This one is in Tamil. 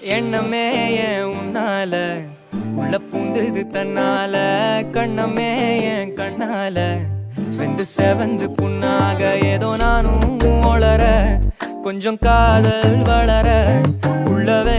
எண்ணமே ஏன் உன்னால உள்ள பூந்தது தன்னால கண்ணமே ஏன் கண்ணால வெந்து செவந்து புண்ணாக ஏதோ நானும் ஒளர கொஞ்சம் காதல் வளர உள்ளவே